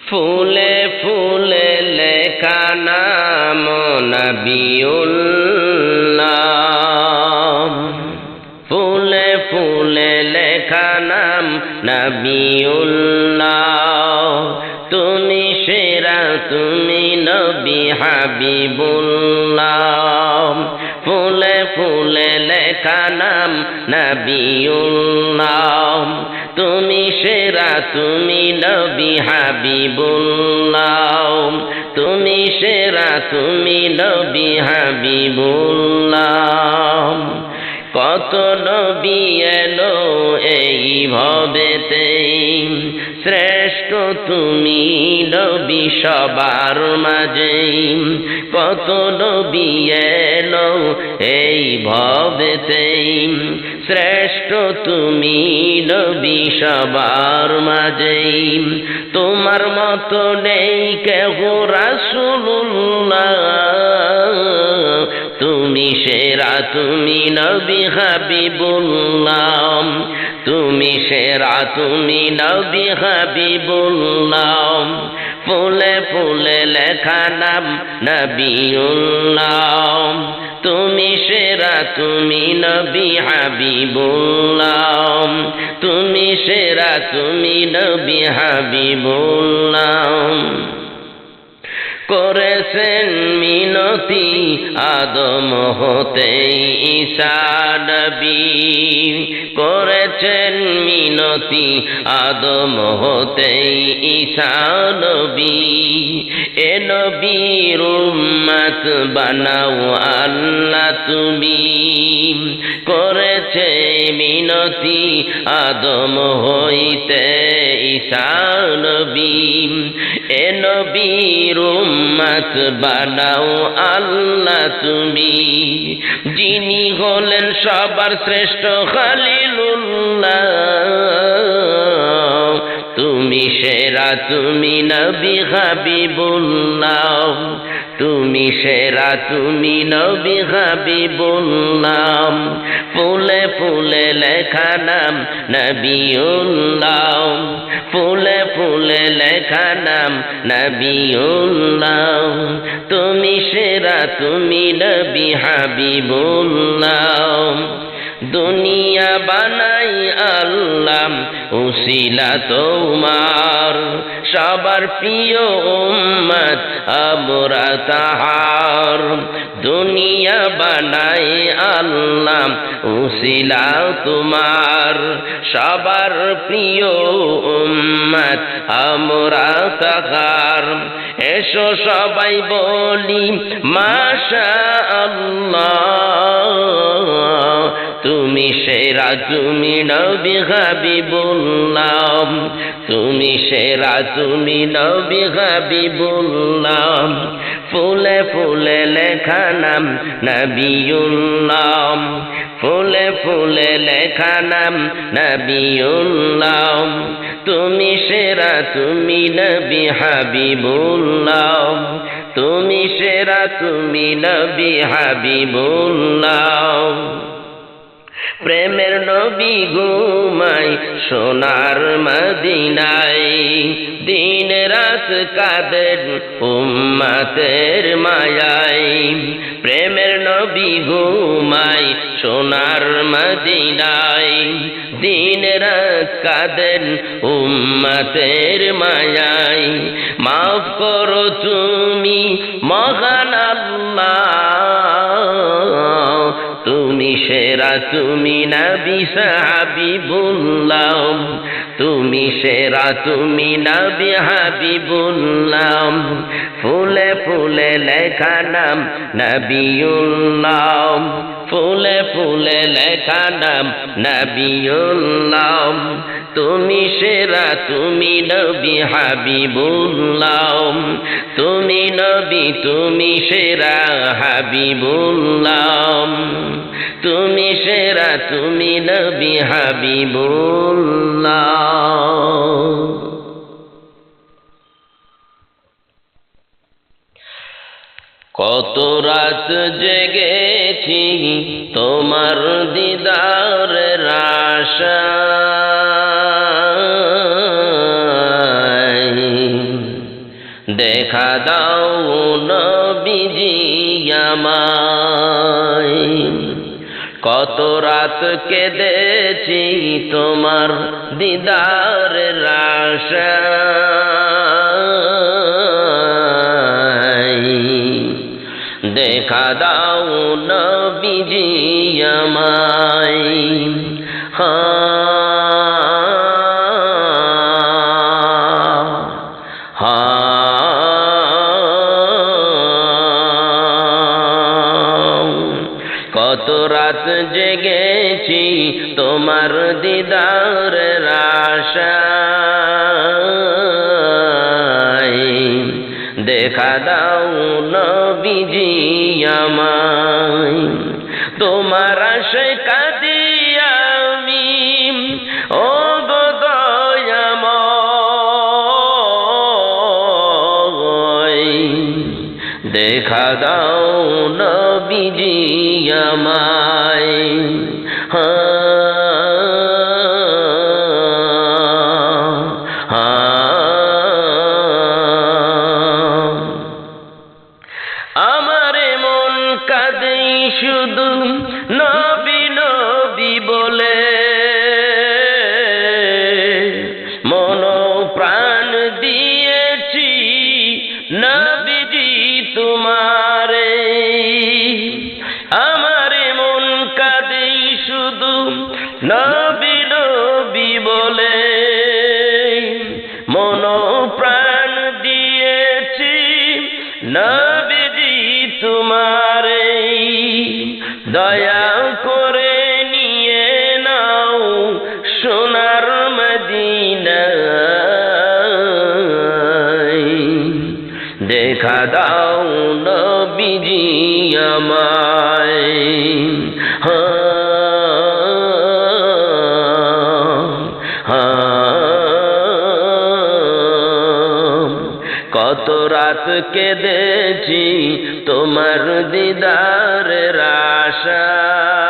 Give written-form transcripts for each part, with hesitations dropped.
ফুলে ফুলে লেখা নাম নবিউল্লাহ, ফুলে ফুলে লেখা নাম নবিউল্লাহ। তুমি সেরা, তুমি নবী হাবিবুল্লাহ। ফুলে ফুলে লেখা নাম নবিউল্লাহ, তুমি সেরা, তুমি নবী হাবিবুল্লাহ। তুমি সেরা, তুমি নবী হাবিবুল্লাহ। কত নবী এলো এই ভবেতে, শ্রেষ্ঠ তুমি নবী সবার মাঝে। কত নবী এলো এই ভবেতে, শ্রেষ্ঠ তুমি নবী সবার মাঝে। তোমার মতো নেই কেহ রাসূলুল্লাহ, তুমি সেরা, তুমি নবী হাবিবুল্লাহ। তুমি সেরা, তুমি নবী হাবিবুল্লাহ। ফুলে ফুলে লেখা নাম নবিউল্লাহ, তুমি সেরা, তুমি নবী হাবিবুল্লাহ। তুমি সেরা, তুমি নবী হাবিবুল্লাহ। করেছেন মিনতি আদম হতে ঈসা নবী, করেছেন মিনতি আদম হতে ঈসা নবী। এ নবীর উম্মত বানাও আল্লাহ তুমি, করেছে মিনতি আদম হইতে ঈসা নবী। এ নবীর উম্মত বানাও আল্লাহ তুমি, যিনি হলেন সবার শ্রেষ্ঠ খলিলুল্লাহ। তুমি সেরা, তুমি নবী হাবিবুল্লাহ। তুমি সেরা, তুমি নবী হাবিবুল্লাহ। ফুলে ফুলে লেখা নাম নবিউল্লাহ, ফুলে ফুলে লেখা নাম নবিউল্লাহ। তুমি সেরা, তুমি নবী হাবিবুল্লাহ। দুনিয়া বানাই আল্লাহ উসিলা তোমার, সবার প্রিয় উম্মত আমরা তাহার। দুনিয়া বানাই আল্লাহ উসিলা তোমার, সবার প্রিয় উম্মত আমরা তাহার। এসো সবাই বলি মাশাআল্লাহ, তুমি সেরা, তুমি নবী হাবিবুল্লাহ। তুমি সেরা, তুমি নবী হাবিবুল্লাহ। ফুলে ফুলে লেখা নাম নবিউল্লাহ, ফুলে ফুলে লেখা নাম নবিউল্লাহ। তুমি সেরা, তুমি নবী হাবিবুল্লাহ। তুমি সেরা, তুমি নবী হাবিবুল্লাহ। প্রেমের নবী ঘুমাই সোনার মদিনায়, দিন রাত কাঁদেন উম্মতের মায়ায়। প্রেমের নবী ঘুমাই সোনার মদিনায়, দিন রাত কাঁদেন উম্মতের মায়ায়। মাফ করো তুমি মহান আল্লাহ, তুমি সেরা, তুমি নবী হাবিবুল্লাহ। তুমি সেরা, তুমি নবী হাবিবুল্লাহ। ফুলে ফুলে লেখা নাম নবিউল্লাহ, ফুলে ফুলে লেখা নাম নবিউল্লাহ। তুমি সেরা, তুমি নবী হাবিবুল্লাহ। তুমি নবী, তুমি সেরা হাবিবুল্লাহ। তুমি সেরা, তুমি নবী হাবিবুল্লাহ। কত রাত জেগেছি তোমার দিদারের আশায়, দেখা দাও নবীজি আমায়। কত রাত কেঁদেছি তোমার দিদারের আশায়, দেখা দাও নবীজি আমায়। কত রাত জেগেছি তোমার দিদারের আশায়, দেখা দাও নবীজি আমায়। তোমার আশায় কাঁদি আমি ও গো দয়াময়, দেখা দাও নবীজি আমায়। আমার মন কাঁদে শুধু নবী নবী বলে, মন প্রাণ দিয়েছি নবীজি তোমারে। আমার মন কাঁদে শুধু নবী নবী বলে, মন প্রাণ দিয়েছি নবীজি তোমারে। দয়া করে নিয়ে নাও সোনার মদিনায়, দেখা দাও নবীজি আমায়। কত রাত কেঁদেছি তোমার দিদারের আশায়,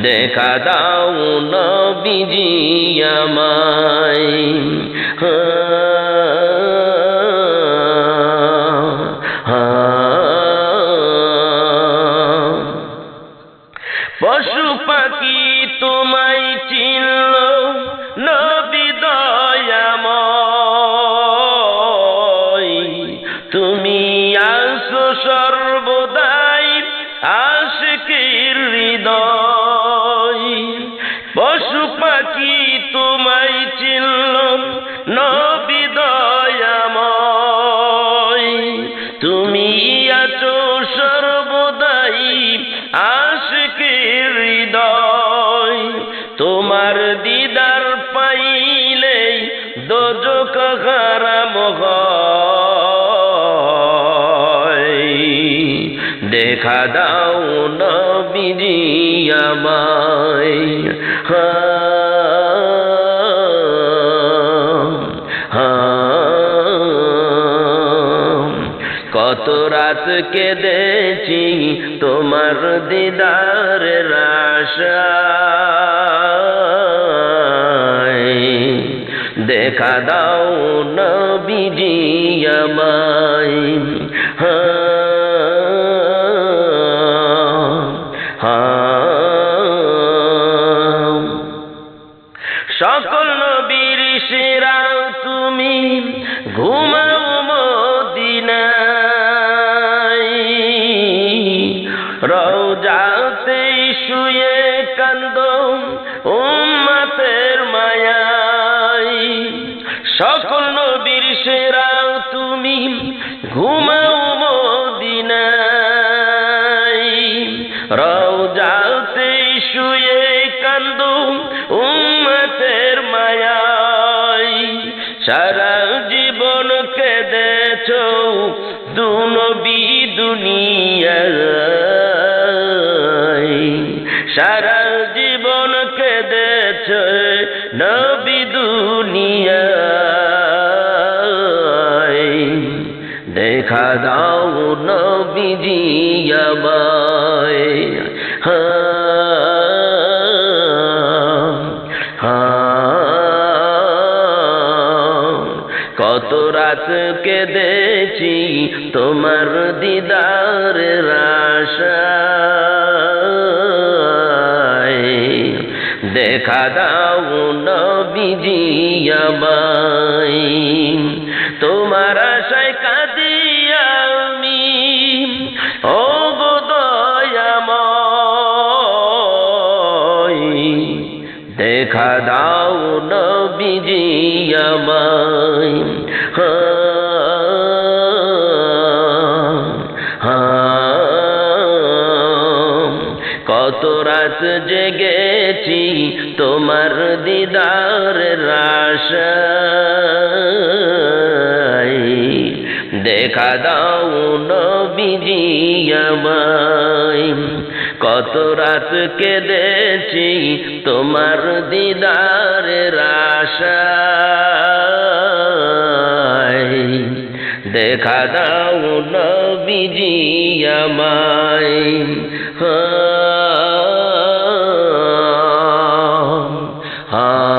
দেখা দাও নবীজি আমায়। পশু পাখি তোমায় চিনল নবী দয়াময়, তুমি আছো সর্বদাই আশিকের হৃদয়। পশু পাখি তোমায় চিনল নবী দয়াময়, তুমি আছো সর্বদাই আশিকের হৃদয়। তোমার দিদার পাইলে দোজখ হারাম হয়, দেখা দাও নবীজি আমায়। কত রাত কেঁদেছি তোমার দিদারের আশায়, দেখা দাও নবীজি আমায়। সকল নবীর সেরা তুমি ঘুমাও মদিনায়, রওজাতে শুয়ে কান্দো উম্মতের মায়ায়। সকল নবীর সেরা তুমি ঘুমাও মদিনায়, রওজাতে শুয়ে কান্দো উম্মতের মায়ায়। সারা জীবন কেঁদেছো দু নবী দুনিয়ায়, সারা জীবন কেঁদেছো নবী দুনিয়ায়, দেখা দাও নবীজি আমায়। কত রাত কেঁদেছি তোমার দিদারের আশায়, দেখা দাও নবীজি আমায়, তোমার আশায় কাঁদি আমি ও গো দয়াময়, দেখা দাও নবীজি আমায়। কত রাত জেগেছি তোমার দিদারের আশায়, দেখা দাও নবীজি আমায়, কত রাত কেঁদেছি তোমার দিদারের আশায়, দেখা দাও নবীজি আমায়। হা